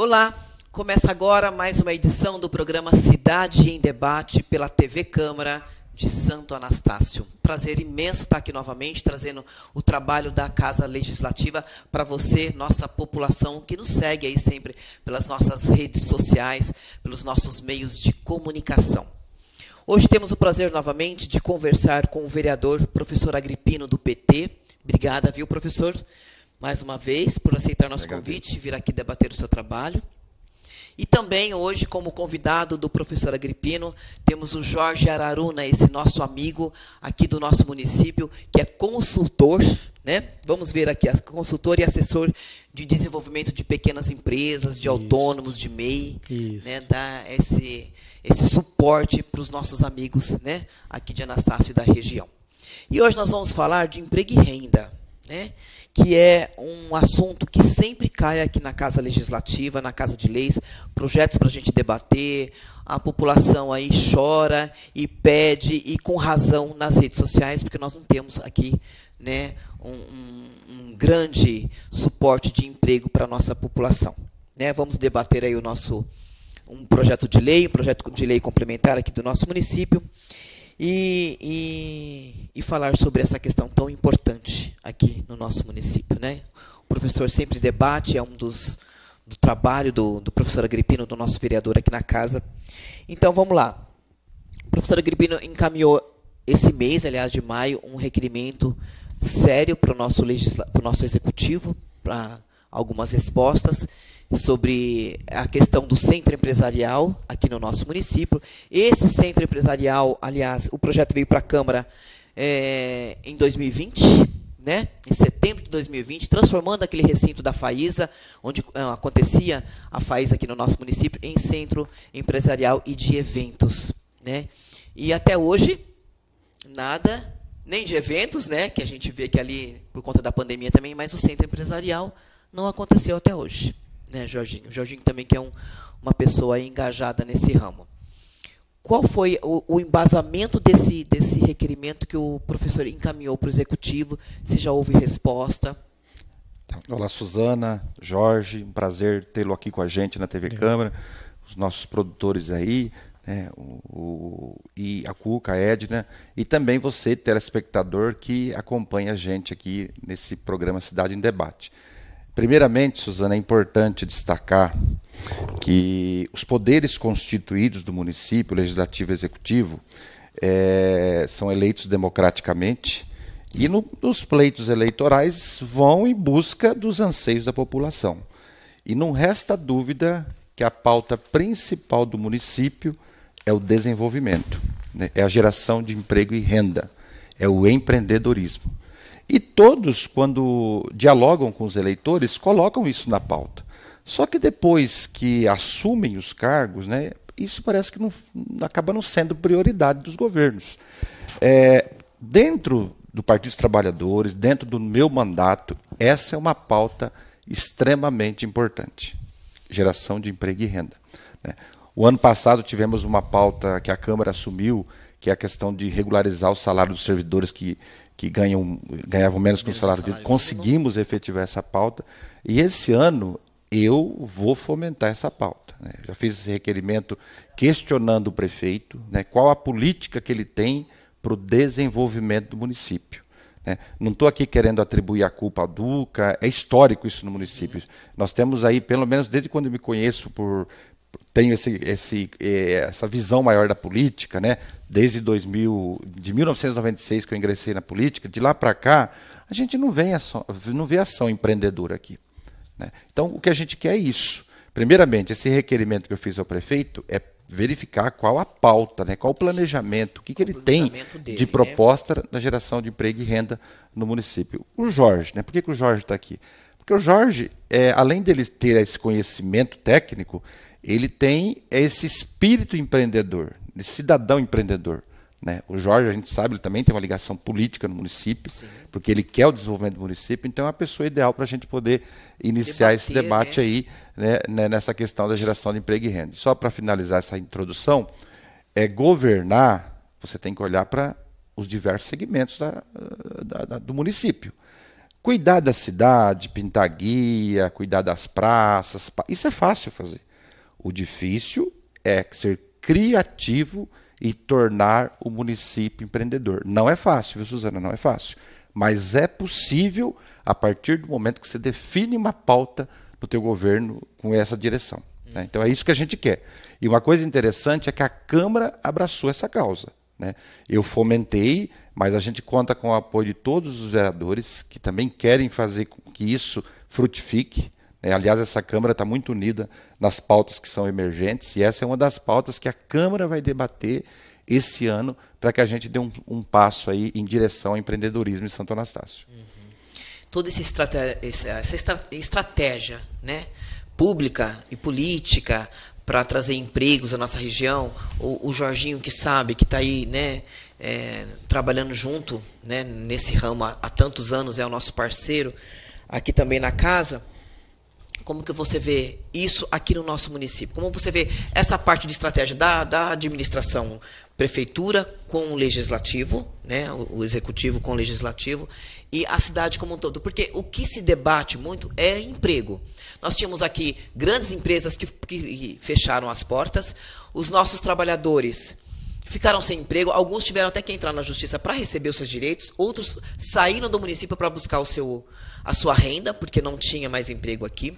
Olá, começa agora mais uma edição do programa Cidade em Debate pela TV Câmara de Santo Anastácio. Prazer imenso estar aqui novamente, trazendo o trabalho da Casa Legislativa para você, nossa população, que nos segue aí sempre pelas nossas redes sociais, pelos nossos meios de comunicação. Hoje temos o prazer novamente de conversar com o vereador professor Agripino do PT. Obrigada, viu, professor, mais uma vez, por aceitar nosso convite e vir aqui debater o seu trabalho. E também hoje, como convidado do professor Agripino, temos o Jorge Araruna, esse nosso amigo aqui do nosso município, que é consultor, né? Vamos ver aqui, consultor e assessor de desenvolvimento de pequenas empresas, de autônomos, de MEI, né? Dá esse suporte para os nossos amigos, né? Aqui de Anastácio e da região. E hoje nós vamos falar de emprego e renda, né? Que é um assunto que sempre cai aqui na Casa Legislativa, na Casa de Leis, projetos para a gente debater, a população aí chora e pede, e com razão, nas redes sociais, porque nós não temos aqui, né, um grande suporte de emprego para a nossa população. Né? Vamos debater aí um projeto de lei complementar aqui do nosso município, e falar sobre essa questão tão importante aqui no nosso município, né? O professor sempre debate, é do trabalho do professor Agripino, do nosso vereador aqui na casa. Então, vamos lá. O professor Agripino encaminhou esse mês, aliás, de maio, um requerimento sério para o nosso executivo, para algumas respostas sobre a questão do centro empresarial aqui no nosso município. Esse centro empresarial, aliás, o projeto veio para a Câmara em 2020, né? Em setembro de 2020, transformando aquele recinto da Faísa, onde acontecia a Faísa aqui no nosso município, em centro empresarial e de eventos, né? E até hoje, nada, nem de eventos, né? Que a gente vê que ali, por conta da pandemia também, mas o centro empresarial não aconteceu até hoje. Né, Jorginho? Jorginho também que é uma pessoa engajada nesse ramo. Qual foi o embasamento desse requerimento que o professor encaminhou para o Executivo? Se já houve resposta? Olá, Suzana, Jorge, um prazer tê-lo aqui com a gente na TV Câmara, os nossos produtores aí, né, e a Cuca, a Edna, e também você, telespectador, que acompanha a gente aqui nesse programa Cidade em Debate. Primeiramente, Suzana, é importante destacar que os poderes constituídos do município, legislativo e executivo, são eleitos democraticamente e nos pleitos eleitorais vão em busca dos anseios da população. E não resta dúvida que a pauta principal do município é o desenvolvimento, né? É a geração de emprego e renda, é o empreendedorismo. E todos, quando dialogam com os eleitores, colocam isso na pauta. Só que depois que assumem os cargos, né, isso parece que acaba não sendo prioridade dos governos. Dentro do Partido dos Trabalhadores, dentro do meu mandato, essa é uma pauta extremamente importante. Geração de emprego e renda. Né? O ano passado tivemos uma pauta que a Câmara assumiu, que é a questão de regularizar o salário dos servidores que ganhavam menos que o salário mínimo. Conseguimos efetivar essa pauta. E esse ano eu vou fomentar essa pauta. Né? Já fiz esse requerimento questionando o prefeito, né, qual a política que ele tem para o desenvolvimento do município. Né? Não estou aqui querendo atribuir a culpa ao Duca, é histórico isso no município. Nós temos aí, pelo menos desde quando eu me conheço tenho essa visão maior da política, né? Desde de 1996 que eu ingressei na política, de lá para cá, a gente não vê ação empreendedora aqui. Né? Então, o que a gente quer é isso. Primeiramente, esse requerimento que eu fiz ao prefeito é verificar qual a pauta, né? Qual o planejamento, o que ele tem de proposta na geração de emprego e renda no município. O Jorge, né? Por que o Jorge está aqui? Porque o Jorge, além dele ter esse conhecimento técnico, ele tem esse espírito empreendedor, esse cidadão empreendedor. Né? O Jorge, a gente sabe, ele também tem uma ligação política no município, sim, porque ele quer o desenvolvimento do município, então é uma pessoa ideal para a gente poder iniciar esse debate, né? Aí, né, nessa questão da geração de emprego e renda. Só para finalizar essa introdução, governar, você tem que olhar para os diversos segmentos do município. Cuidar da cidade, pintar guia, cuidar das praças, isso é fácil fazer. O difícil é ser criativo e tornar o município empreendedor. Não é fácil, viu, Suzana? Não é fácil. Mas é possível a partir do momento que você define uma pauta no teu governo com essa direção. Né? Então é isso que a gente quer. E uma coisa interessante é que a Câmara abraçou essa causa. Né? Eu fomentei, mas a gente conta com o apoio de todos os vereadores que também querem fazer com que isso frutifique. Né? Aliás, essa Câmara está muito unida nas pautas que são emergentes, e essa é uma das pautas que a Câmara vai debater esse ano para que a gente dê um passo aí em direção ao empreendedorismo em Santo Anastácio. Toda essa estratégia, né, pública e política para trazer empregos à nossa região, o Jorginho que sabe, que está aí, né, trabalhando junto, né, nesse ramo há tantos anos, é o nosso parceiro aqui também na casa. Como que você vê isso aqui no nosso município? Como você vê essa parte de estratégia da administração, prefeitura com o legislativo, né, o executivo com o legislativo, e a cidade como um todo? Porque o que se debate muito é emprego. Nós tínhamos aqui grandes empresas que fecharam as portas, os nossos trabalhadores ficaram sem emprego, alguns tiveram até que entrar na justiça para receber os seus direitos, outros saíram do município para buscar a sua renda, porque não tinha mais emprego aqui.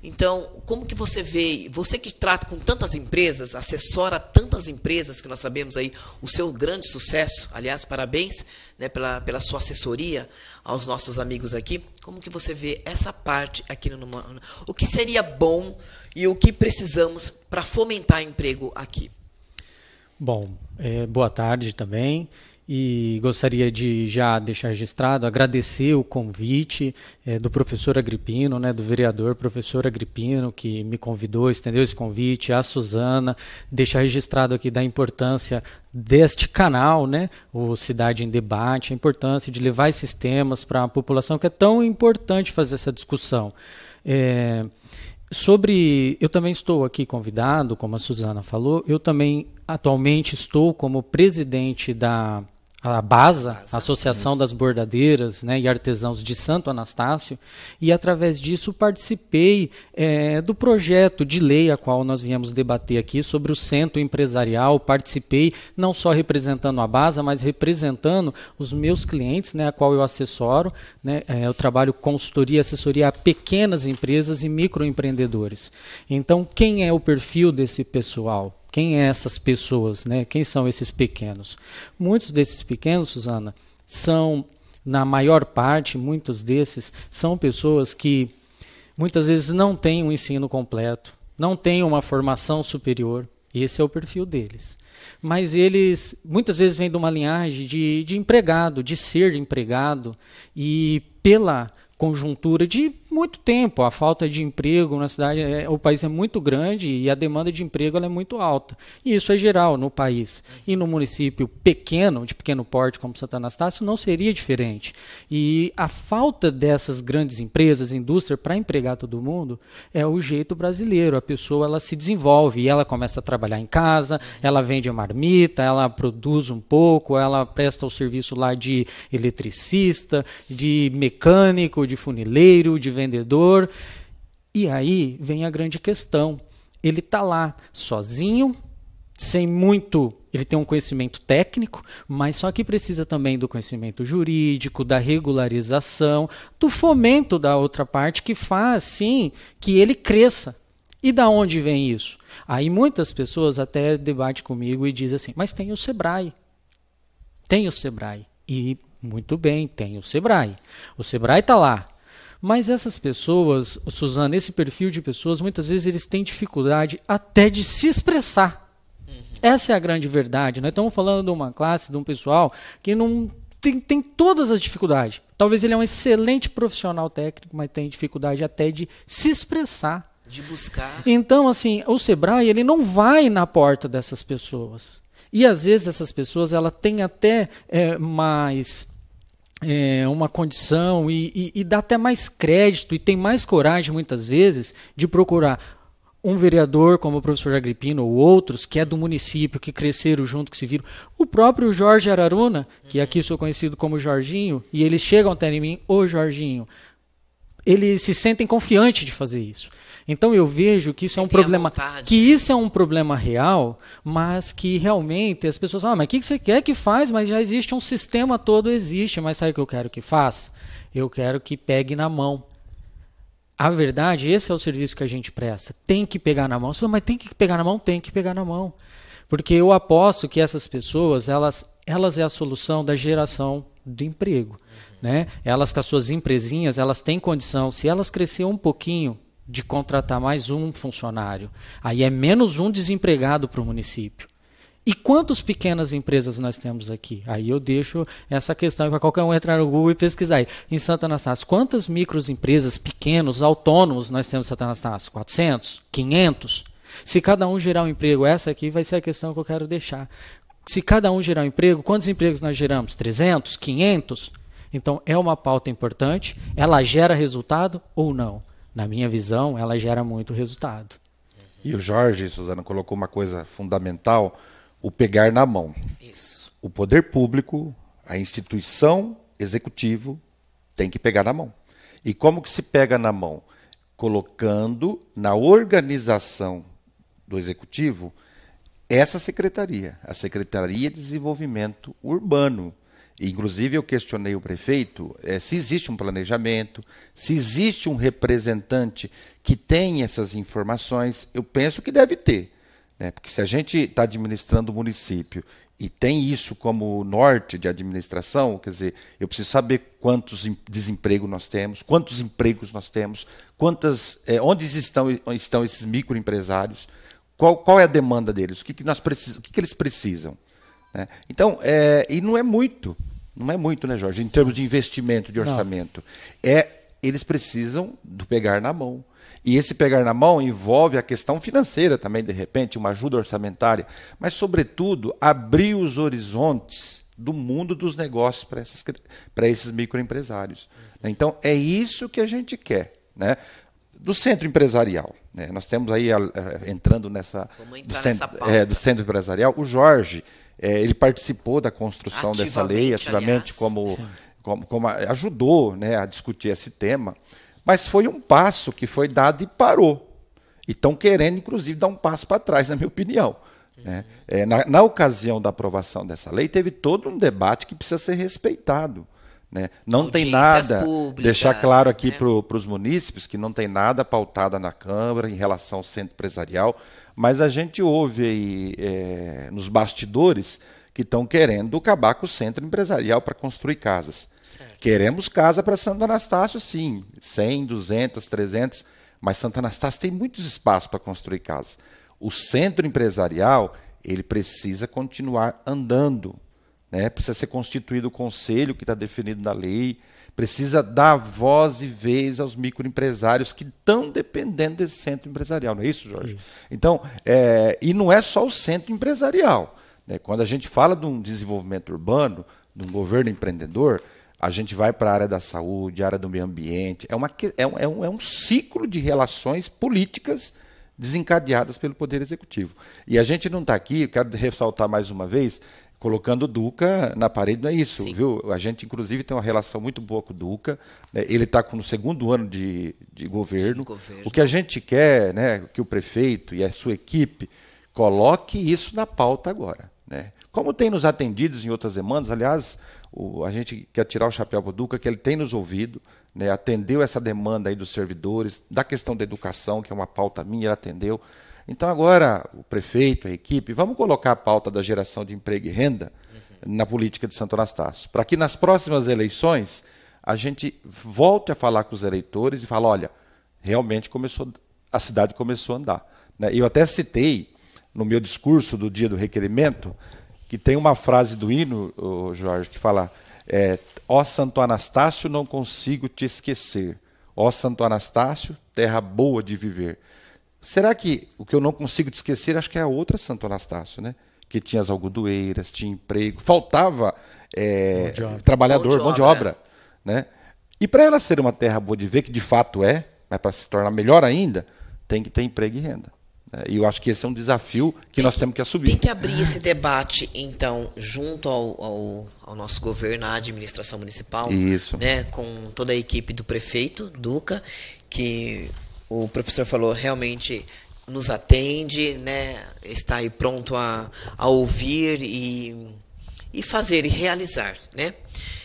Então, como que você vê, você que trata com tantas empresas, assessora tantas empresas, que nós sabemos aí o seu grande sucesso, aliás, parabéns, né, pela sua assessoria aos nossos amigos aqui, como que você vê essa parte aqui no o que seria bom e o que precisamos para fomentar emprego aqui? Bom, boa tarde também. E gostaria de já deixar registrado, agradecer o convite do professor Agripino, né, do vereador professor Agripino, que me convidou, estendeu esse convite, a Suzana, deixar registrado aqui da importância deste canal, né, o Cidade em Debate, a importância de levar esses temas para a população, que é tão importante fazer essa discussão. Eu também estou aqui convidado, como a Suzana falou, eu também atualmente estou como presidente da BASA, Associação das Bordadeiras, né, e Artesãos de Santo Anastácio, e através disso participei do projeto de lei a qual nós viemos debater aqui sobre o centro empresarial. Participei não só representando a BASA, mas representando os meus clientes, né, a qual eu assessoro, né, eu trabalho consultoria e assessoria a pequenas empresas e microempreendedores. Então, quem é o perfil desse pessoal? Quem é essas pessoas, né? Quem são esses pequenos? Muitos desses pequenos, Suzana, são, na maior parte, muitos desses, são pessoas que muitas vezes não têm um ensino completo, não têm uma formação superior. Esse é o perfil deles. Mas eles muitas vezes vêm de uma linhagem de empregado, de ser empregado, e pela conjuntura de muito tempo, a falta de emprego na cidade, o país é muito grande e a demanda de emprego ela é muito alta. E isso é geral no país. E no município pequeno, de pequeno porte como Santo Anastácio, não seria diferente. E a falta dessas grandes empresas, indústria, para empregar todo mundo, é o jeito brasileiro. A pessoa ela se desenvolve e ela começa a trabalhar em casa, ela vende marmita, ela produz um pouco, ela presta o serviço lá de eletricista, de mecânico, de funileiro, de vendedor. E aí vem a grande questão. Ele está lá sozinho, sem muito... Ele tem um conhecimento técnico, mas só que precisa também do conhecimento jurídico, da regularização, do fomento da outra parte que faz, sim, que ele cresça. E da onde vem isso? Aí muitas pessoas até debatem comigo e dizem assim, mas tem o Sebrae. Tem o Sebrae. E muito bem, tem o Sebrae. O Sebrae está lá. Mas essas pessoas, Suzana, esse perfil de pessoas, muitas vezes eles têm dificuldade até de se expressar. Essa é a grande verdade. Nós estamos falando de uma classe, de um pessoal que não tem todas as dificuldades. Talvez ele é um excelente profissional técnico, mas tem dificuldade até de se expressar. De buscar. Então, assim, o Sebrae ele não vai na porta dessas pessoas. E às vezes essas pessoas ela têm até mais uma condição e dá até mais crédito e tem mais coragem muitas vezes de procurar um vereador como o professor Agripino ou outros, que é do município, que cresceram junto, que se viram. O próprio Jorge Araruna, que aqui sou conhecido como Jorginho, e eles chegam até em mim, ô Jorginho, eles se sentem confiantes de fazer isso. Então eu vejo que isso é um problema, real, mas que realmente as pessoas falam, mas o que você quer que faz? Mas já existe um sistema todo, existe, mas sabe o que eu quero que faça? Eu quero que pegue na mão. A verdade, esse é o serviço que a gente presta. Tem que pegar na mão. Você fala, mas tem que pegar na mão? Tem que pegar na mão. Porque eu aposto que essas pessoas, elas é a solução da geração de emprego. Né? Elas com as suas empresinhas, elas têm condição, se elas crescerem um pouquinho, de contratar mais um funcionário. Aí é menos um desempregado para o município. E quantas pequenas empresas nós temos aqui? Aí eu deixo essa questão para qualquer um entrar no Google e pesquisar aí. Em Santo Anastácio, quantas microempresas, pequenos, autônomos nós temos em Santo Anastácio? 400? 500? Se cada um gerar um emprego, essa aqui vai ser a questão que eu quero deixar. Se cada um gerar um emprego, quantos empregos nós geramos? 300? 500? Então, é uma pauta importante. Ela gera resultado ou não? Na minha visão, ela gera muito resultado. E o Jorge, Suzana, colocou uma coisa fundamental, o pegar na mão. Isso. O poder público, a instituição executivo tem que pegar na mão. E como que se pega na mão? Colocando na organização do executivo essa secretaria, a Secretaria de Desenvolvimento Urbano. Inclusive, eu questionei o prefeito se existe um planejamento, se existe um representante que tem essas informações. Eu penso que deve ter, né? Porque se a gente está administrando o município e tem isso como norte de administração, quer dizer, eu preciso saber quantos desempregos nós temos, quantos empregos nós temos, onde estão esses microempresários, qual é a demanda deles, o que eles precisam. Né? Então, e não é muito, né, Jorge, em termos de investimento, de orçamento. Eles precisam do pegar na mão. E esse pegar na mão envolve a questão financeira também, de repente, uma ajuda orçamentária, mas, sobretudo, abrir os horizontes do mundo dos negócios para esses microempresários. Então, é isso que a gente quer, né? Do centro empresarial. Né? Nós temos aí, entrando nessa do centro empresarial, o Jorge, ele participou da construção dessa lei, ativamente, como ajudou, né, a discutir esse tema, mas foi um passo que foi dado e parou. E estão querendo, inclusive, dar um passo para trás, na minha opinião. Né? Na ocasião da aprovação dessa lei, teve todo um debate que precisa ser respeitado. Né? Não tem nada, públicas, deixar claro aqui, né, para os munícipes que não tem nada pautada na Câmara em relação ao centro empresarial, mas a gente ouve aí nos bastidores que estão querendo acabar com o centro empresarial para construir casas. Certo. Queremos casa para Santo Anastácio, sim, 100, 200, 300, mas Santo Anastácio tem muitos espaços para construir casas. O centro empresarial, ele precisa continuar andando. Né? Precisa ser constituído o conselho que está definido na lei, precisa dar voz e vez aos microempresários que estão dependendo desse centro empresarial, não é isso, Jorge? Isso. Então, e não é só o centro empresarial. Né? Quando a gente fala de um desenvolvimento urbano, de um governo empreendedor, a gente vai para a área da saúde, a área do meio ambiente, é um ciclo de relações políticas desencadeadas pelo Poder Executivo. E a gente não está aqui, eu quero ressaltar mais uma vez, colocando o Duca na parede, não é isso, sim, viu? A gente, inclusive, tem uma relação muito boa com o Duca, né? Ele está no segundo ano de governo. O que a gente quer, né, que o prefeito e a sua equipe coloque isso na pauta agora. Né? Como tem nos atendido em outras demandas, aliás, a gente quer tirar o chapéu para o Duca, que ele tem nos ouvido, né? Atendeu essa demanda aí dos servidores, da questão da educação, que é uma pauta minha, ele atendeu. Então, agora, o prefeito, a equipe, vamos colocar a pauta da geração de emprego e renda na política de Santo Anastácio, para que nas próximas eleições a gente volte a falar com os eleitores e fale, olha, realmente a cidade começou a andar. Né? Eu até citei, no meu discurso do dia do requerimento, que tem uma frase do hino, Jorge, que fala, ó Santo Anastácio, não consigo te esquecer. Ó Santo Anastácio, terra boa de viver. Será que o que eu não consigo te esquecer, acho que é a outra Santo Anastácio, né? Que tinha as algodoeiras, tinha emprego, faltava trabalhador, mão de obra. Né? E para ela ser uma terra boa de ver, que de fato mas para se tornar melhor ainda, tem que ter emprego e renda. E eu acho que esse é um desafio que nós temos que assumir. Tem que abrir esse debate, então, junto ao nosso governo, à administração municipal, Isso. Né, com toda a equipe do prefeito, Duca, que o professor falou, realmente nos atende, né, está aí pronto a ouvir e fazer, e realizar. Né?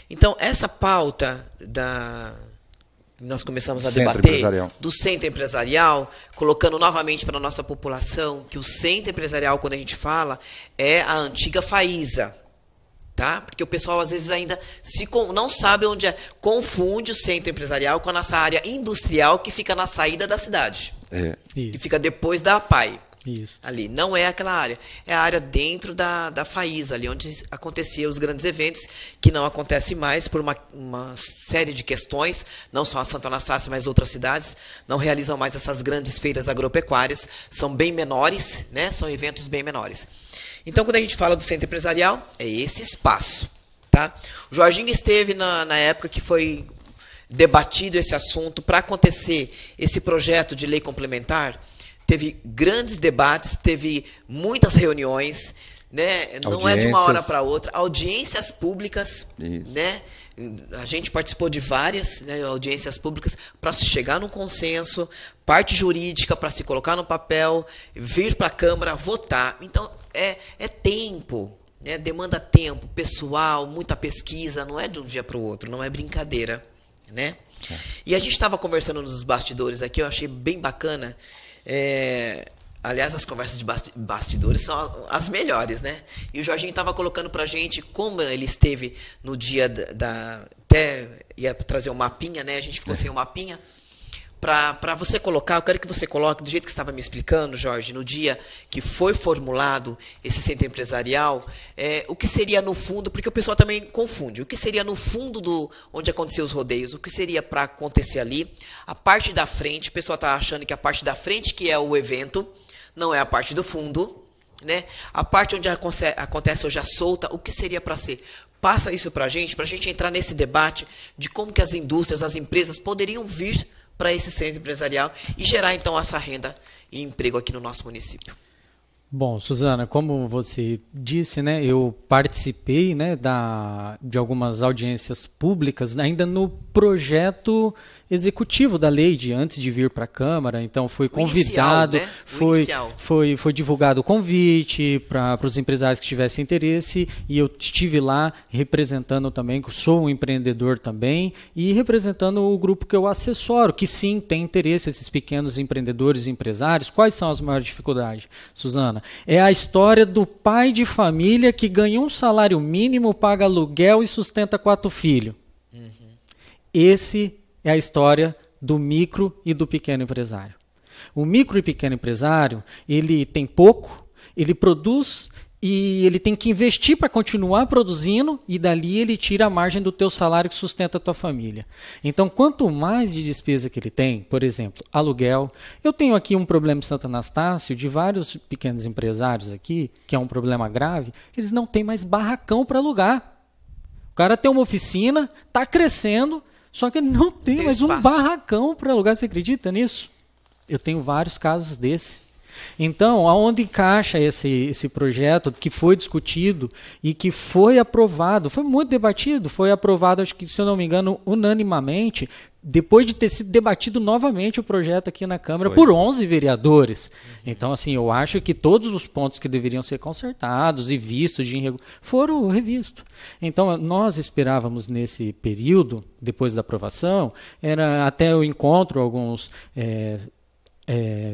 Então, essa pauta nós começamos a debater do centro empresarial, colocando novamente para a nossa população que o centro empresarial, quando a gente fala, é a antiga Faísa. Tá? Porque o pessoal às vezes ainda não sabe onde é, confunde o centro empresarial com a nossa área industrial que fica na saída da cidade. Que fica depois da APAI. Isso. Ali, não é aquela área, é a área dentro da Faísa, ali onde aconteciam os grandes eventos, que não acontece mais por uma série de questões, não só a Santo Anastácio, mas outras cidades, não realizam mais essas grandes feiras agropecuárias, são bem menores, né? São eventos bem menores. Então, quando a gente fala do centro empresarial, é esse espaço. Tá? O Jorginho esteve na época que foi debatido esse assunto, para acontecer esse projeto de lei complementar. Teve grandes debates, teve muitas reuniões, né? Não é de uma hora para outra. Audiências públicas, né? A gente participou de várias, né, audiências públicas para se chegar num consenso, parte jurídica para se colocar no papel, vir para a Câmara, votar. Então, é tempo, né? Demanda tempo, pessoal, muita pesquisa, não é de um dia para o outro, não é brincadeira. Né? E a gente estava conversando nos bastidores aqui, eu achei bem bacana. Aliás, as conversas de bastidores são as melhores, né? E o Jorginho estava colocando para a gente como ele esteve no dia até ia trazer um mapinha, né? A gente ficou sem um mapinha. Para você colocar, eu quero que você coloque, do jeito que você estava me explicando, Jorge, no dia que foi formulado esse centro empresarial, o que seria no fundo, porque o pessoal também confunde, o que seria no fundo onde aconteciam os rodeios, o que seria para acontecer ali, a parte da frente, o pessoal está achando que a parte da frente que é o evento, não é a parte do fundo, né? A parte onde acontece hoje a solta, o que seria para ser? Passa isso para a gente entrar nesse debate de como que as indústrias, as empresas poderiam vir para esse centro empresarial e gerar, então, essa renda e emprego aqui no nosso município. Bom, Suzana, como você disse, né, eu participei, né, de algumas audiências públicas, ainda no projeto executivo da lei, antes de vir para a Câmara. Então, foi convidado, inicial, né? foi divulgado o convite para os empresários que tivessem interesse, e eu estive lá representando também, sou um empreendedor também, e representando o grupo que eu assessoro, que sim tem interesse, esses pequenos empreendedores e empresários. Quais são as maiores dificuldades, Suzana? É a história do pai de família que ganha um salário mínimo, paga aluguel e sustenta 4 filhos. Esse é a história do micro e do pequeno empresário. O micro e pequeno empresário, ele tem pouco, ele produz e ele tem que investir para continuar produzindo, e dali ele tira a margem do teu salário que sustenta a tua família. Então, quanto mais de despesa que ele tem, por exemplo, aluguel. Eu tenho aqui um problema em Santo Anastácio de vários pequenos empresários aqui, que é um problema grave, eles não têm mais barracão para alugar. O cara tem uma oficina, está crescendo, só que ele não tem mais um barracão para alugar. Você acredita nisso? Eu tenho vários casos desse. Então, aonde encaixa esse projeto que foi discutido e que foi aprovado, foi muito debatido, foi aprovado, acho que, se eu não me engano, unanimamente, depois de ter sido debatido novamente o projeto aqui na Câmara por 11 vereadores. Então, assim, eu acho que todos os pontos que deveriam ser consertados e vistos foram revistos. Então, nós esperávamos nesse período, depois da aprovação, era até eu encontro alguns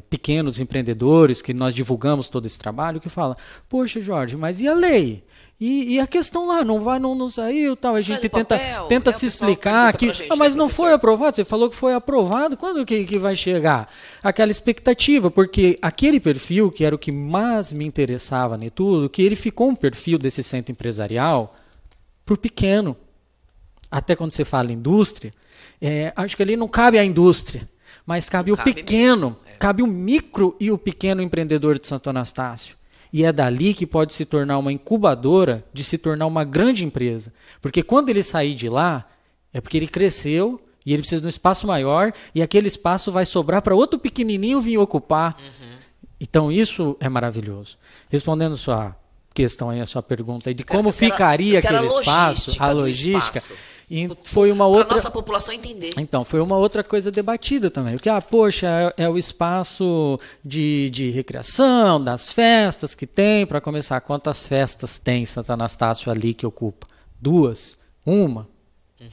pequenos empreendedores que nós divulgamos todo esse trabalho, que falam: poxa, Jorge, mas e a lei? E a questão lá, não saiu, tal. A gente tenta se explicar que, mas não foi aprovado. Você falou que foi aprovado, quando que vai chegar? Aquela expectativa, porque aquele perfil, que era o que mais me interessava em tudo, que ele ficou um perfil desse centro empresarial para o pequeno. Até quando você fala indústria, acho que ali não cabe a indústria, mas cabe o pequeno, cabe o micro e o pequeno empreendedor de Santo Anastácio. E é dali que pode se tornar uma incubadora, de se tornar uma grande empresa. Porque quando ele sair de lá, é porque ele cresceu E ele precisa de um espaço maior e aquele espaço vai sobrar para outro pequenininho vir ocupar. Então isso é maravilhoso. Respondendo sua questão aí, a sua pergunta aí de como ficaria aquele espaço, a logística, e foi uma outra... Para a nossa população entender. Então, foi uma outra coisa debatida também. Porque, poxa, é o espaço de recreação, das festas que tem, para começar. Quantas festas tem Santo Anastácio ali que ocupa? 2? 1?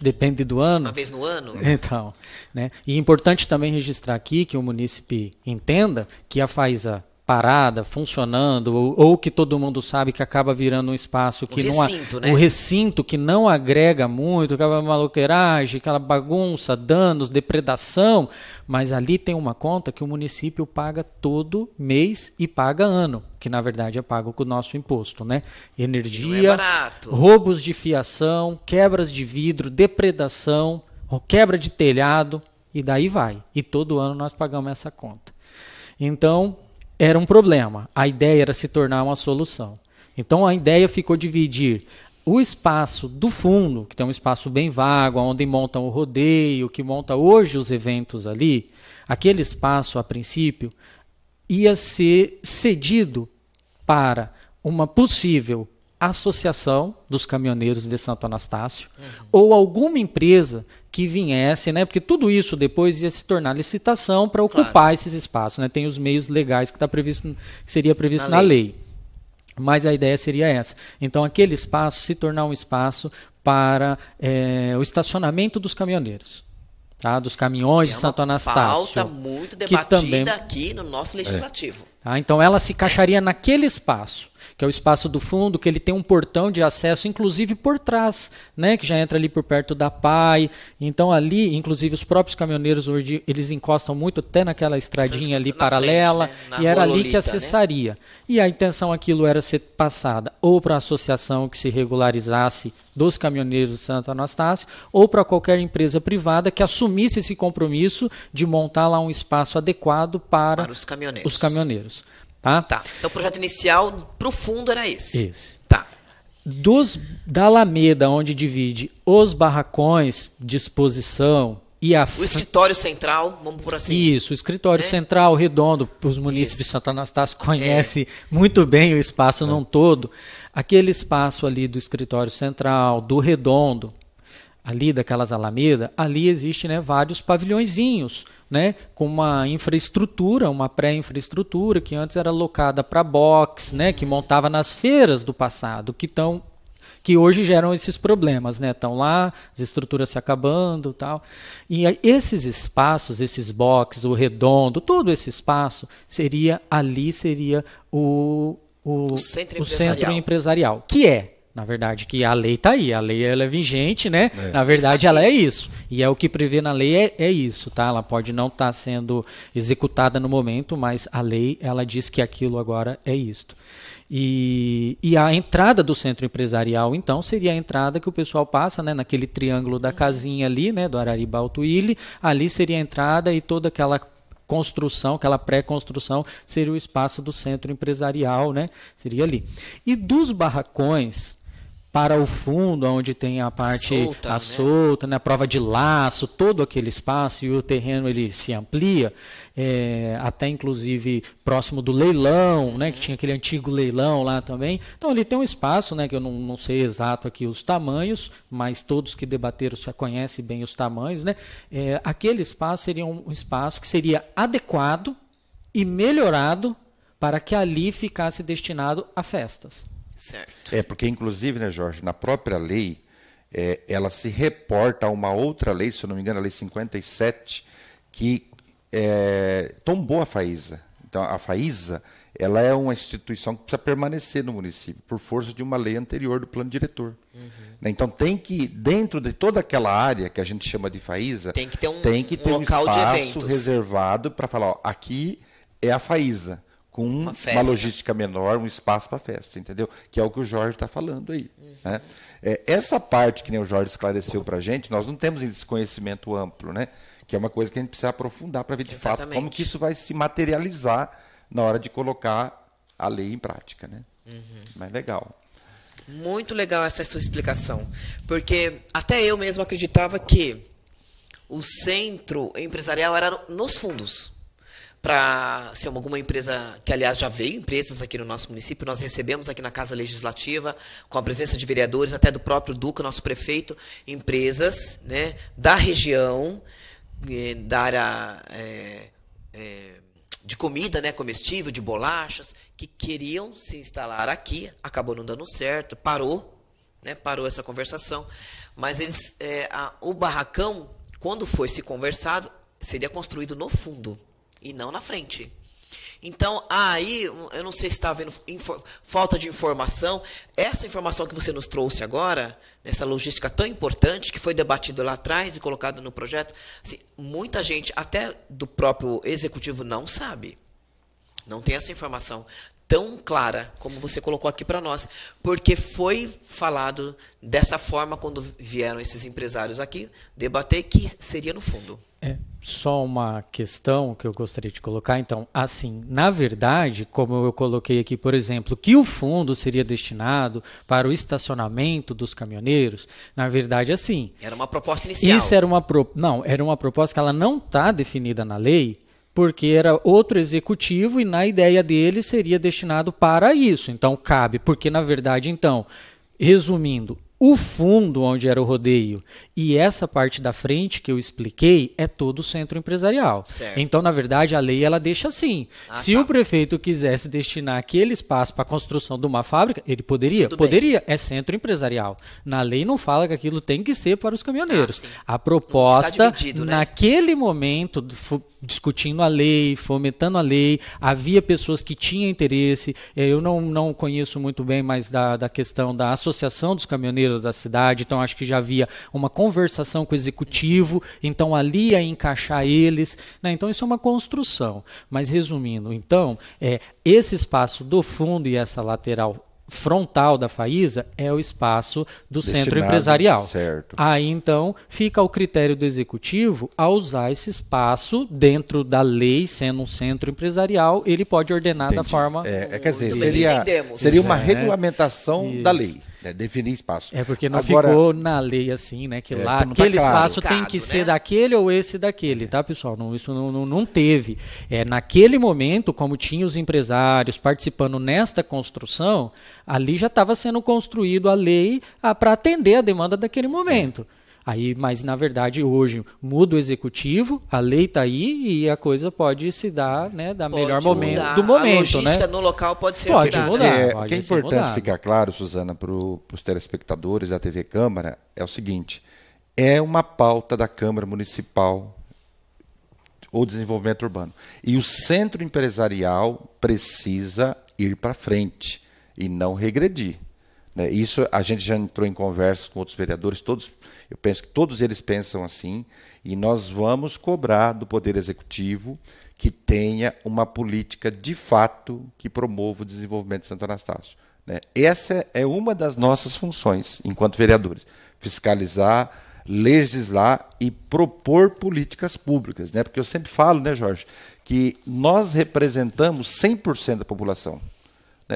Depende do ano. Uma vez no ano? Então, né? E é importante também registrar aqui que o munícipe entenda que a FAISA parada, funcionando, ou que todo mundo sabe que acaba virando um espaço que né? Um recinto que não agrega muito, aquela maloqueiragem, aquela bagunça, danos, depredação, mas ali tem uma conta que o município paga todo mês e paga ano, que na verdade é pago com o nosso imposto, né? Energia, roubos de fiação, quebras de vidro, depredação, quebra de telhado, e daí vai. E todo ano nós pagamos essa conta. Então, era um problema. A ideia era se tornar uma solução. Então a ideia ficou dividir o espaço do fundo, que tem um espaço bem vago, onde montam o rodeio, que monta hoje os eventos ali. Aquele espaço, a princípio, ia ser cedido para uma possível associação dos caminhoneiros de Santo Anastácio, ou alguma empresa que viesse, né? Porque tudo isso depois ia se tornar licitação para ocupar esses espaços, né? Tem os meios legais que seria previsto na lei. Mas a ideia seria essa. Então aquele espaço se tornar um espaço para o estacionamento dos caminhoneiros. Tá? Dos caminhões de Santo Anastácio. Pauta muito debatida aqui no nosso legislativo. Tá? Então ela se encaixaria naquele espaço, que é o espaço do fundo, que ele tem um portão de acesso, inclusive por trás, né, que já entra ali por perto da PAI. Então ali, inclusive os próprios caminhoneiros hoje, eles encostam muito até naquela estradinha ali paralela, frente, né? E era ali que acessaria. Né? E a intenção aquilo era ser passada ou para a associação que se regularizasse dos caminhoneiros de Santo Anastácio, ou para qualquer empresa privada que assumisse esse compromisso de montar lá um espaço adequado para os caminhoneiros. Tá? Então o projeto inicial para o fundo era esse. Esse. Tá. Da Alameda, onde divide os barracões de exposição e o escritório central, vamos por assim. Isso, o escritório central, redondo, os munícipes de Santo Anastácio conhecem muito bem o espaço num todo. Aquele espaço ali do escritório central, do redondo, ali daquelas Alameda, ali existe, né, vários pavilhõezinhos, né, com uma infraestrutura, uma pré-infraestrutura que antes era alocada para box, né, que montava nas feiras do passado, que hoje geram esses problemas, né? Estão lá, as estruturas se acabando, tal. E esses espaços, esses boxes, o redondo, todo esse espaço seria o centro empresarial, que é, na verdade, que a lei está aí, a lei ela é vigente, né? Na verdade, ela é isso. E é o que prevê na lei é isso, tá? Ela pode não estar sendo executada no momento, mas a lei ela diz que aquilo agora é isto. E a entrada do centro empresarial, então, seria a entrada que o pessoal passa, né, naquele triângulo da casinha ali, né, do Arariba Alto-Ilhe, ali seria a entrada e toda aquela construção, aquela pré-construção, seria o espaço do centro empresarial, né, seria ali. E dos barracões para o fundo, onde tem a parte solta, né, a prova de laço, todo aquele espaço, e o terreno ele se amplia, até inclusive próximo do leilão, né, que tinha aquele antigo leilão lá também. Então ali tem um espaço, né, que eu não sei exato aqui os tamanhos, mas todos que debateram já conhecem bem os tamanhos, né. Aquele espaço seria um espaço que seria adequado e melhorado para que ali ficasse destinado a festas. Certo. Porque inclusive, né, Jorge, na própria lei, ela se reporta a uma outra lei, se eu não me engano, a lei 57, que tombou a FAISA. Então, a FAISA, ela é uma instituição que precisa permanecer no município, por força de uma lei anterior do plano diretor. Então, tem que, dentro de toda aquela área que a gente chama de FAISA, tem que ter um local espaço de eventos reservado para falar, aqui é a FAISA. Com uma logística menor, um espaço para festa, entendeu? Que é o que o Jorge está falando aí. Né? Essa parte que nem o Jorge esclareceu para a gente, nós não temos esse conhecimento amplo, né? Que é uma coisa que a gente precisa aprofundar para ver de fato como que isso vai se materializar na hora de colocar a lei em prática. Né? Mas legal. Muito legal essa sua explicação, porque até eu mesmo acreditava que o centro empresarial era nos fundos. Para ser alguma empresa, que aliás já veio empresas aqui no nosso município, nós recebemos aqui na Casa Legislativa, com a presença de vereadores, até do próprio Duca, nosso prefeito, empresas, né, da região, da área de comida, né, comestível, de bolachas, que queriam se instalar aqui, acabou não dando certo, parou essa conversação, mas o barracão, quando foi se conversado, seria construído no fundo, e não na frente. Então, aí, eu não sei se está havendo falta de informação. Essa informação que você nos trouxe agora, nessa logística tão importante, que foi debatido lá atrás e colocado no projeto, assim, muita gente, até do próprio executivo, não sabe. Não tem essa informação tão clara como você colocou aqui para nós, porque foi falado dessa forma quando vieram esses empresários aqui debater, que seria no fundo. Só uma questão que eu gostaria de colocar. Então, assim, na verdade, como eu coloquei aqui, por exemplo, que o fundo seria destinado para o estacionamento dos caminhoneiros, na verdade, assim... Era uma proposta inicial. Isso era era uma proposta que ela não está definida na lei, porque era outro executivo e na ideia dele seria destinado para isso. Então, cabe, porque na verdade, então, resumindo, o fundo onde era o rodeio e essa parte da frente que eu expliquei é todo o centro empresarial. Certo. Então, na verdade, a lei ela deixa assim. Se o prefeito quisesse destinar aquele espaço para a construção de uma fábrica, ele poderia? Poderia. É centro empresarial. Na lei não fala que aquilo tem que ser para os caminhoneiros. A proposta, dividido, né? Naquele momento, discutindo a lei, fomentando a lei, havia pessoas que tinham interesse. Eu não conheço muito bem, mas da questão da associação dos caminhoneiros da cidade, então acho que já havia uma conversação com o executivo, então ali ia encaixar eles, né? Então isso é uma construção, mas resumindo, então, esse espaço do fundo e essa lateral frontal da Faísa é o espaço do centro empresarial. Certo. Aí, então, fica ao critério do executivo a usar esse espaço dentro da lei, sendo um centro empresarial, ele pode ordenar da forma... Quer dizer, entendemos. seria uma regulamentação da lei. Definir espaço. Porque não ficou na lei assim, né? Que lá aquele espaço tem que ser daquele ou esse daquele, tá, pessoal? Isso não teve. Naquele momento, como tinha os empresários participando nesta construção, ali já estava sendo construído a lei para atender a demanda daquele momento. Mas, na verdade, hoje muda o executivo, a lei está aí e a coisa pode se dar, né, da melhor momento do momento. A logística, né? no local pode ser mudar. O que é importante ficar claro, Suzana, para os telespectadores da TV Câmara, é o seguinte, é uma pauta da Câmara Municipal ou Desenvolvimento Urbano. E o centro empresarial precisa ir para frente e não regredir. Isso a gente já entrou em conversas com outros vereadores, eu penso que todos eles pensam assim, e nós vamos cobrar do Poder Executivo que tenha uma política de fato que promova o desenvolvimento de Santo Anastácio. Essa é uma das nossas funções enquanto vereadores, fiscalizar, legislar e propor políticas públicas. Porque eu sempre falo, Jorge, que nós representamos 100% da população.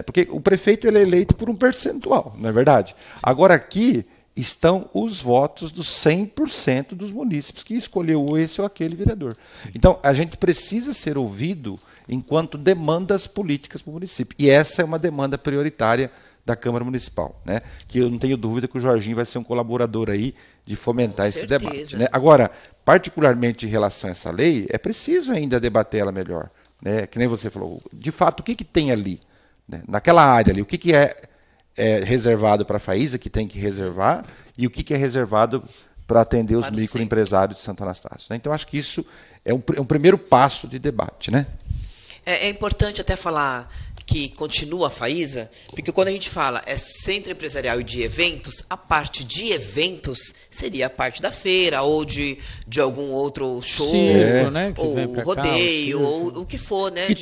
Porque o prefeito ele é eleito por um percentual, não é verdade? Agora aqui estão os votos dos 100% dos munícipes que escolheu esse ou aquele vereador. Sim. Então, a gente precisa ser ouvido enquanto demandas políticas para o município. E essa é uma demanda prioritária da Câmara Municipal, que eu não tenho dúvida que o Jorginho vai ser um colaborador aí de fomentar esse debate. Agora, particularmente em relação a essa lei, é preciso ainda debater ela melhor. Que nem você falou, de fato, o que tem ali? Naquela área ali, o que é reservado para a Faísa, que tem que reservar, e o que é reservado para atender os microempresários de Santo Anastácio. Então, acho que isso é um primeiro passo de debate. É importante até falar que continua a Faísa, porque quando a gente fala centro empresarial e de eventos, a parte de eventos seria a parte da feira, ou de algum outro show, ou rodeio, ou o que for, Que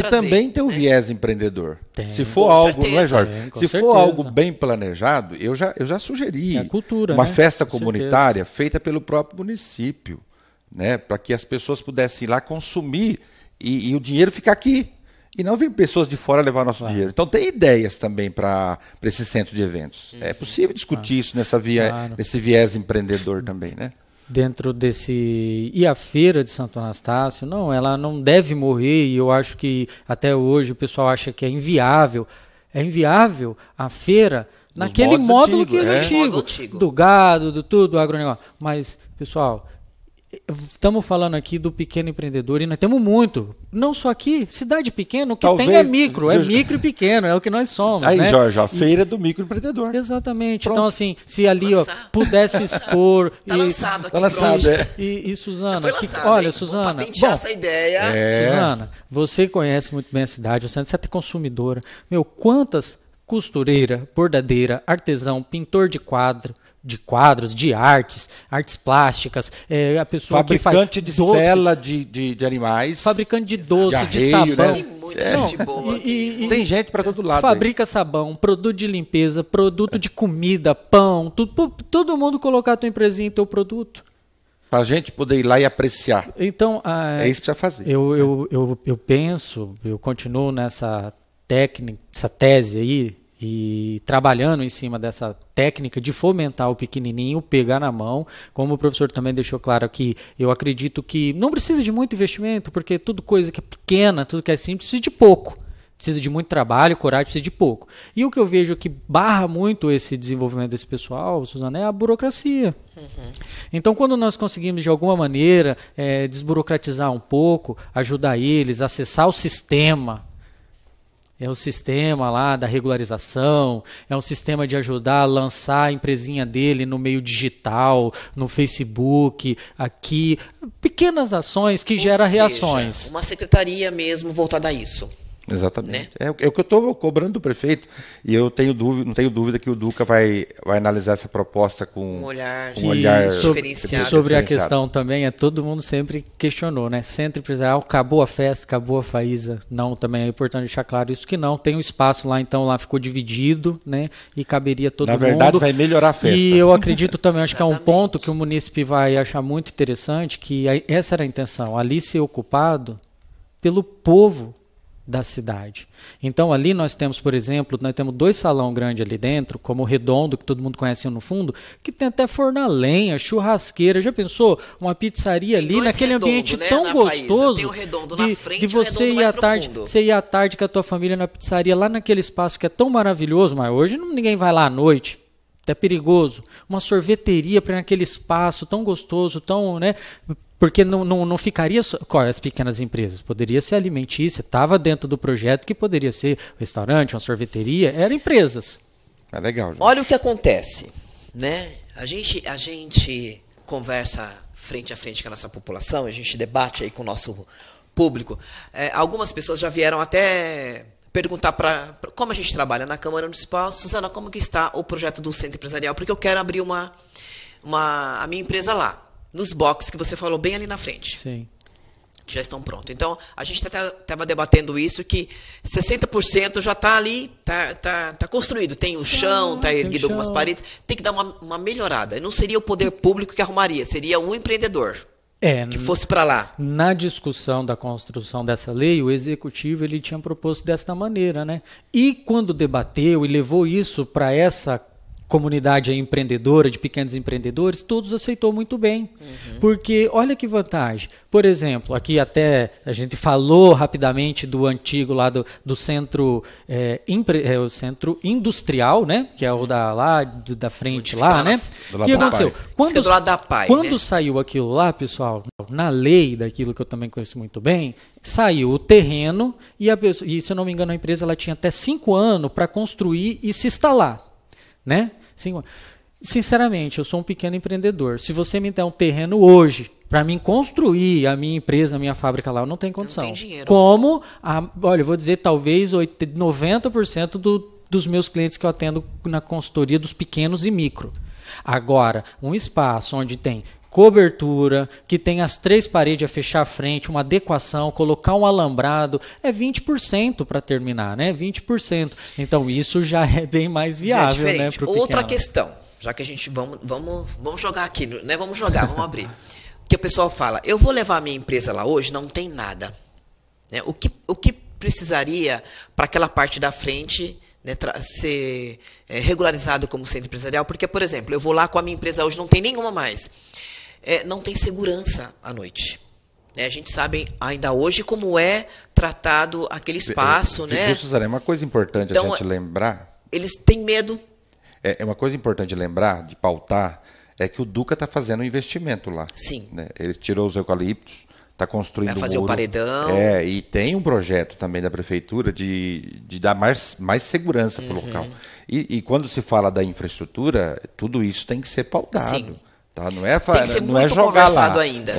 também tem um viés empreendedor. Se for algo, não é, Jorge? Se for algo bem planejado, eu já sugeri uma festa comunitária feita pelo próprio município, para que as pessoas pudessem ir lá consumir e o dinheiro ficar aqui. E não vir pessoas de fora levar nosso dinheiro. Então tem ideias também para esse centro de eventos. É possível discutir isso nesse viés empreendedor também, dentro desse... E a feira de Santo Anastácio, não, ela não deve morrer, e eu acho que até hoje o pessoal acha que é inviável. É inviável a feira naquele módulo antigo, do gado, do tudo, do agronegócio. Mas, pessoal, estamos falando aqui do pequeno empreendedor, e nós temos muito. Não só aqui, cidade pequena, o que tem é micro e pequeno, é o que nós somos. Aí, né? Jorge, a feira do microempreendedor. Exatamente. Pronto. Então, assim, se ali pudesse expor... Está lançado aqui. Tá lançado, E Suzana, olha, Suzana... Vamos patentear essa ideia. Suzana, você conhece muito bem a cidade, você é consumidora. Meu, quantas costureira, bordadeira, artesão, pintor de quadros, de artes plásticas, a pessoa fabricante que faz de doce, cela de animais, fabricante de doce, de arreio, sabão. Né? Tem muita gente boa. Tem gente para todo lado. Fabrica sabão, produto de limpeza, produto de comida, pão, tudo, todo mundo colocar a tua empresinha em teu produto. Para a gente poder ir lá e apreciar. Então, é isso que precisa fazer. Eu penso, eu continuo nessa técnica, essa tese aí, e trabalhando em cima dessa técnica de fomentar o pequenininho, pegar na mão, como o professor também deixou claro aqui, eu acredito que não precisa de muito investimento, porque tudo coisa que é pequena, tudo que é simples, precisa de pouco. Precisa de muito trabalho, coragem, precisa de pouco. E o que eu vejo que barra muito esse desenvolvimento desse pessoal, Suzana, é a burocracia. Então, quando nós conseguimos, de alguma maneira, desburocratizar um pouco, ajudar eles a acessar o sistema, é o sistema lá da regularização, é um sistema de ajudar a lançar a empresinha dele no meio digital, no Facebook, aqui, pequenas ações que geram reações. Uma secretaria mesmo voltada a isso. Exatamente. Né? É o que eu estou cobrando do prefeito, e eu não tenho dúvida que o Duca vai analisar essa proposta com um olhar diferenciado. Sobre a questão também, todo mundo sempre questionou, né? Centro empresarial, acabou a festa, acabou a faísa. Não, também é importante deixar claro isso, que não. Tem um espaço lá, então lá ficou dividido, né? E caberia todo mundo. Na verdade, vai melhorar a festa. E eu acredito também, acho que é um ponto que o munícipe vai achar muito interessante, que essa era a intenção, ali ser ocupado pelo povo da cidade. Então ali nós temos, por exemplo, nós temos 2 salão grandes ali dentro, como o Redondo, que todo mundo conhece no fundo, que tem até forno a lenha, churrasqueira. Já pensou? Uma pizzaria ali, naquele ambiente tão gostoso, tem o Redondo na frente, de você ir à tarde, você ir à tarde com a tua família na pizzaria, lá naquele espaço que é tão maravilhoso, mas hoje ninguém vai lá à noite. É perigoso. Uma sorveteria para naquele espaço tão gostoso, tão, né? Porque não ficaria só com as pequenas empresas, poderia ser alimentícia, estava dentro do projeto que poderia ser um restaurante, uma sorveteria, eram empresas. É legal. Gente. Olha o que acontece, né? A gente conversa frente a frente com a nossa população, a gente debate aí com o nosso público. Algumas pessoas já vieram até perguntar como a gente trabalha na Câmara Municipal, Suzana, como que está o projeto do Centro Empresarial, porque eu quero abrir a minha empresa lá. Nos boxes que você falou bem ali na frente. Sim. Que já estão prontos. Então, a gente estava debatendo isso, que 60% já está ali, tá construído. Tem o chão, está erguido algumas paredes. Tem que dar uma melhorada. E não seria o poder público que arrumaria, seria o empreendedor que fosse para lá. Na discussão da construção dessa lei, o executivo ele tinha proposto desta maneira, né? E quando debateu e levou isso para essa comunidade empreendedora, de pequenos empreendedores, todos aceitou muito bem. Porque olha que vantagem. Por exemplo, aqui até a gente falou rapidamente do antigo lá do centro, o centro industrial, né? Que é o da frente lá, né? O que aconteceu? Quando saiu aquilo lá, pessoal, na lei daquilo que eu também conheço muito bem, saiu o terreno e se eu não me engano, a empresa ela tinha até 5 anos para construir e se instalar. Né? Sinceramente, eu sou um pequeno empreendedor. Se você me der um terreno hoje para mim construir a minha empresa, a minha fábrica lá, eu não tenho condição. Não tem dinheiro. Olha, eu vou dizer talvez 90% dos meus clientes que eu atendo na consultoria dos pequenos e micro. Agora, um espaço onde tem cobertura, que tem as 3 paredes a fechar a frente, uma adequação, colocar um alambrado, é 20% para terminar, né? 20%. Então isso já é bem mais viável, né? Pro outra questão, já que a gente vamos jogar aqui, né? Vamos abrir. Que o pessoal fala, eu vou levar a minha empresa lá hoje, não tem nada. Né? O que precisaria para aquela parte da frente, né, ser regularizado como centro empresarial? Porque, por exemplo, eu vou lá com a minha empresa hoje, não tem nenhuma mais. não tem segurança à noite. A gente sabe ainda hoje como é tratado aquele espaço, né? Suzana, é uma coisa importante então, a gente lembrar. Eles têm medo. É uma coisa importante de lembrar, de pautar, é que o Duca está fazendo um investimento lá. Sim. Né? Ele tirou os eucaliptos, está construindo vai fazer muro, o paredão. E tem um projeto também da prefeitura de dar mais segurança para o local. E quando se fala da infraestrutura, tudo isso tem que ser pautado. Sim. Tá? Não é, tem que ser não muito é jogar conversado lá. ainda.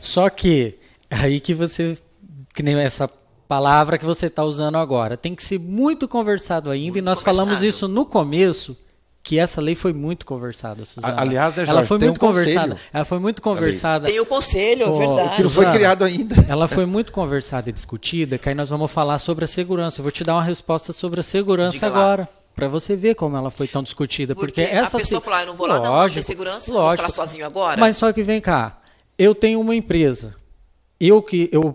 Só que aí que nem essa palavra que você está usando agora, tem que ser muito conversado ainda, muito e nós falamos isso no começo, que essa lei foi muito conversada, Suzana. Aliás, né, Jorge, ela foi muito conversada. Conselho. Ela foi muito conversada. Tem o conselho, é verdade. Que não foi criado ainda. Ela foi muito conversada e discutida, que aí nós vamos falar sobre a segurança. Eu vou te dar uma resposta sobre a segurança agora, para você ver como ela foi tão discutida. Porque essa a pessoa falar, eu não vou lá, não tem segurança, vou ficar lá sozinho agora. Mas só que vem cá, eu tenho uma empresa, eu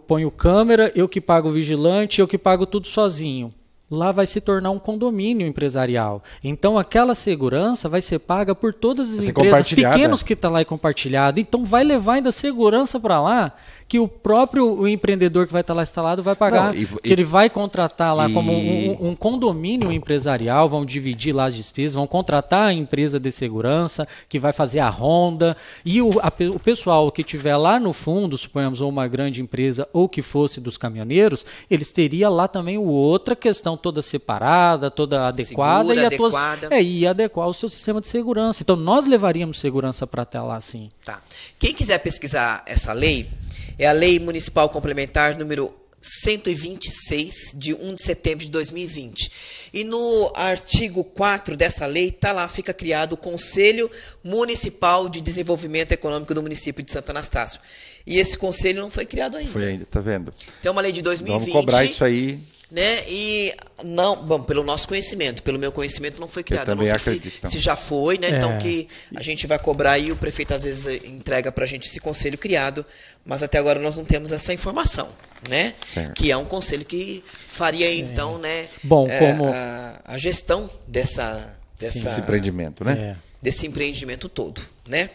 ponho câmera, eu que pago vigilante, eu que pago tudo sozinho. Lá vai se tornar um condomínio empresarial. Então, aquela segurança vai ser paga por todas as empresas pequenas que estão lá e compartilhada. Então, vai levar ainda segurança para lá, que o próprio empreendedor que vai estar lá instalado vai pagar. Que ele vai contratar lá como um condomínio empresarial, vão dividir lá as despesas, vão contratar a empresa de segurança, que vai fazer a ronda. E o pessoal que estiver lá no fundo, suponhamos, ou uma grande empresa, ou que fosse dos caminhoneiros, eles teriam lá também outra questão toda separada, toda adequada, segura, e adequar o seu sistema de segurança. Então, nós levaríamos segurança para até lá, sim. Tá. Quem quiser pesquisar essa lei, é a Lei Municipal Complementar número 126, de 1 de setembro de 2020. E no artigo 4 dessa lei, fica criado o Conselho Municipal de Desenvolvimento Econômico do município de Santo Anastácio. E esse conselho não foi criado ainda. Foi ainda, tá vendo? Tem uma lei de 2020. Vamos cobrar isso aí. Né? E não, bom, pelo nosso conhecimento, pelo meu conhecimento não foi criado. Eu não sei acredito, se já foi, né? Então que a gente vai cobrar e o prefeito às vezes entrega pra gente esse conselho criado, mas até agora nós não temos essa informação, né? Certo. Que é um conselho que faria então, né, bom, a gestão desse empreendimento, né? Desse empreendimento todo, né?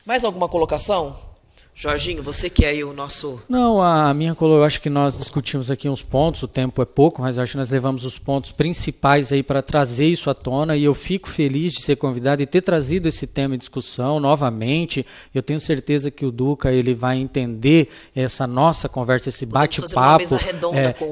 Mais alguma colocação? Jorginho, você que é aí o nosso... Não, eu acho que nós discutimos aqui uns pontos, o tempo é pouco, mas acho que nós levamos os pontos principais aí para trazer isso à tona, e eu fico feliz de ser convidado e ter trazido esse tema em discussão novamente. Eu tenho certeza que o Duca ele vai entender essa nossa conversa, esse bate-papo,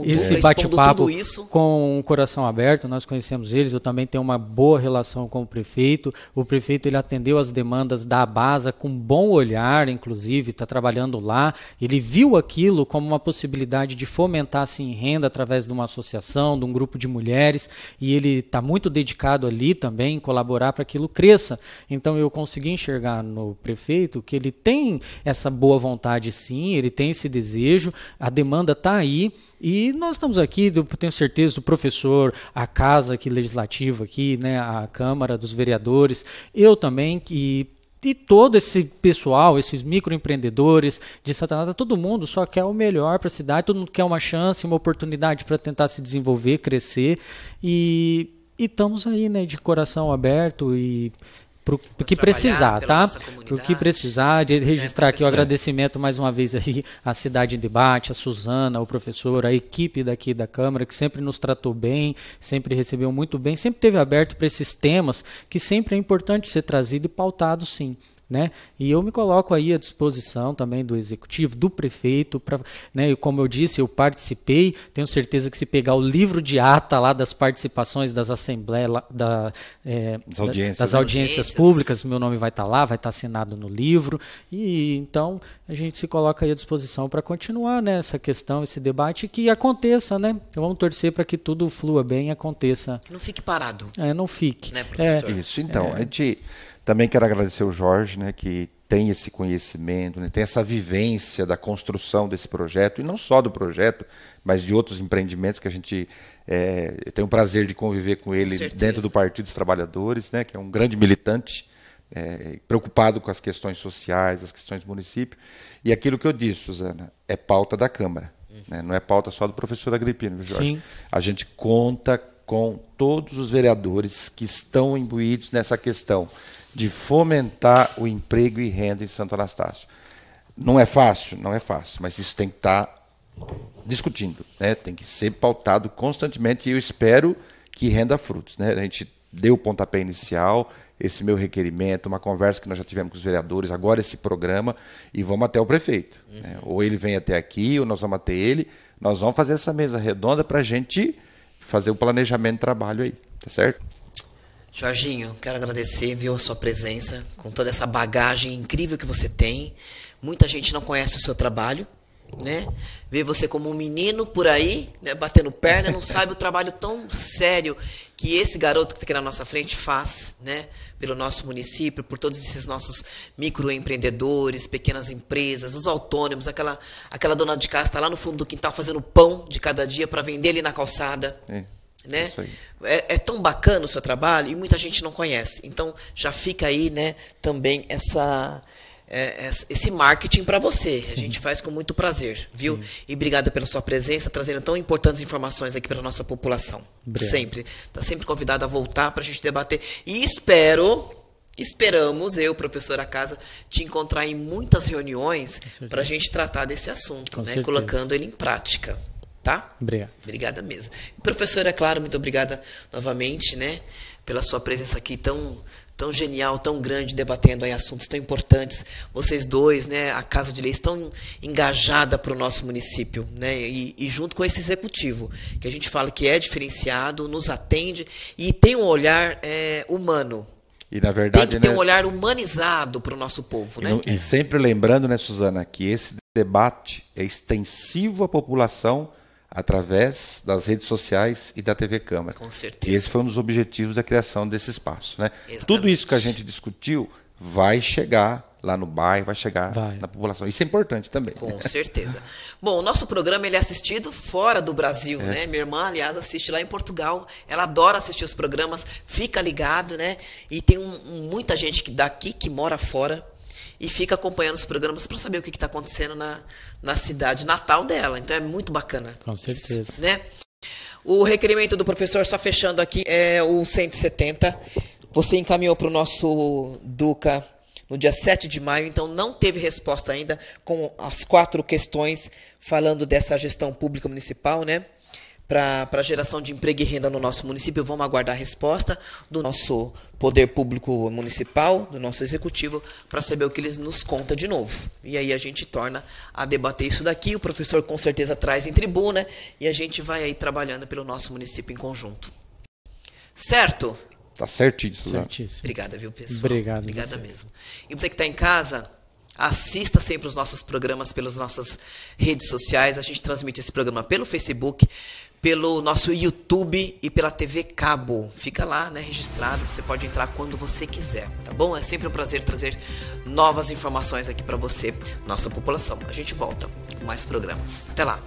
esse bate-papo com o coração aberto. Nós conhecemos eles, eu também tenho uma boa relação com o prefeito. O prefeito ele atendeu as demandas da Abasa com bom olhar, inclusive, está trabalhando lá, ele viu aquilo como uma possibilidade de fomentar assim, renda através de uma associação, de um grupo de mulheres, e ele está muito dedicado ali também em colaborar para que aquilo cresça. Então eu consegui enxergar no prefeito que ele tem essa boa vontade sim, ele tem esse desejo, a demanda está aí, e nós estamos aqui, eu tenho certeza, do professor, a casa aqui legislativa, aqui, né, a Câmara dos Vereadores, eu também, e todo esse pessoal, esses microempreendedores de Santa Nata, todo mundo só quer o melhor para a cidade, todo mundo quer uma chance, uma oportunidade para tentar se desenvolver, crescer, e estamos aí, né, de coração aberto e para o que precisar, tá? Para o que precisar, de registrar aqui o agradecimento mais uma vez aí à Cidade em Debate, a Suzana, o professor, a equipe daqui da Câmara, que sempre nos tratou bem, sempre recebeu muito bem, sempre esteve aberto para esses temas, que sempre é importante ser trazido e pautado, sim. Né? E eu me coloco aí à disposição também do executivo, do prefeito, né? Como eu disse, eu participei, tenho certeza que se pegar o livro de ata lá das participações das assembleias, das audiências públicas, meu nome vai estar lá, vai estar assinado no livro, e então a gente se coloca aí à disposição para continuar, né, essa questão, esse debate, que aconteça, né? Vamos torcer para que tudo flua bem e aconteça. Não fique parado. Não fique. Né, professor? Isso, então, a gente... Também quero agradecer o Jorge, né, que tem esse conhecimento, né, tem essa vivência da construção desse projeto, e não só do projeto, mas de outros empreendimentos que a gente tem o prazer de conviver com ele dentro do Partido dos Trabalhadores, né, que é um grande militante, preocupado com as questões sociais, as questões do município. E aquilo que eu disse, Suzana, é pauta da Câmara, né, não é pauta só do professor Agripino, Jorge. Sim. A gente conta com todos os vereadores que estão imbuídos nessa questão de fomentar o emprego e renda em Santo Anastácio. Não é fácil, mas isso tem que estar discutindo, né? Tem que ser pautado constantemente e eu espero que renda frutos, né? A gente deu o pontapé inicial, esse meu requerimento, uma conversa que nós já tivemos com os vereadores, agora esse programa, e vamos até o prefeito. Né? Ou ele vem até aqui, ou nós vamos até ele, nós vamos fazer essa mesa redonda para a gente fazer o planejamento de trabalho aí, tá certo? Jorginho, quero agradecer, viu, a sua presença, com toda essa bagagem incrível que você tem. Muita gente não conhece o seu trabalho, né? Vê você como um menino por aí, né, batendo perna, não sabe o trabalho tão sério que esse garoto que fica na nossa frente faz, né? Pelo nosso município, por todos esses nossos microempreendedores, pequenas empresas, os autônomos, aquela dona de casa está lá no fundo do quintal fazendo pão de cada dia para vender ali na calçada. Né? Isso aí. É tão bacana o seu trabalho e muita gente não conhece. Então já fica aí, né, também esse marketing para você. Sim. A gente faz com muito prazer, viu? Sim. E obrigado pela sua presença, trazendo tão importantes informações aqui para a nossa população. Obrigado. Sempre. Está sempre convidado a voltar para a gente debater. E esperamos, eu, professora Casa, te encontrar em muitas reuniões para a gente tratar desse assunto, né? Colocando ele em prática. Tá? Obrigado. Obrigada mesmo. Professora, é claro, muito obrigada novamente, né, pela sua presença aqui tão genial, tão grande, debatendo aí assuntos tão importantes. Vocês dois, né, a Casa de Leis tão engajada para o nosso município, né, e junto com esse executivo, que a gente fala que é diferenciado, nos atende e tem um olhar humano. E na verdade, tem que ter um olhar humanizado para o nosso povo, né? E sempre lembrando, né, Suzana, que esse debate é extensivo à população através das redes sociais e da TV Câmara. Com certeza. E esse foi um dos objetivos da criação desse espaço, né? Tudo isso que a gente discutiu vai chegar lá no bairro, vai chegar na população. Isso é importante também. Com certeza. Bom, o nosso programa ele é assistido fora do Brasil, né? Minha irmã, aliás, assiste lá em Portugal. Ela adora assistir os programas, fica ligado, né? E tem muita gente daqui que mora fora e fica acompanhando os programas para saber o que está acontecendo na cidade natal dela. Então é muito bacana. Com certeza. Isso, né? O requerimento do professor, só fechando aqui, é o 170. Você encaminhou para o nosso Duca no dia 7 de maio, então não teve resposta ainda com as 4 questões falando dessa gestão pública municipal, né? Para geração de emprego e renda no nosso município. Vamos aguardar a resposta do nosso poder público municipal, do nosso executivo, para saber o que eles nos contam de novo. E aí a gente torna a debater isso daqui, o professor com certeza traz em tribuna, e a gente vai aí trabalhando pelo nosso município em conjunto. Certo? Tá certíssimo. Certíssimo. Obrigada, viu, pessoal? Obrigado. Obrigada mesmo. E você que está em casa, assista sempre os nossos programas pelas nossas redes sociais. A gente transmite esse programa pelo Facebook, pelo nosso YouTube e pela TV Cabo. Fica lá, né, registrado. Você pode entrar quando você quiser, tá bom? É sempre um prazer trazer novas informações aqui para você, nossa população. A gente volta com mais programas. Até lá.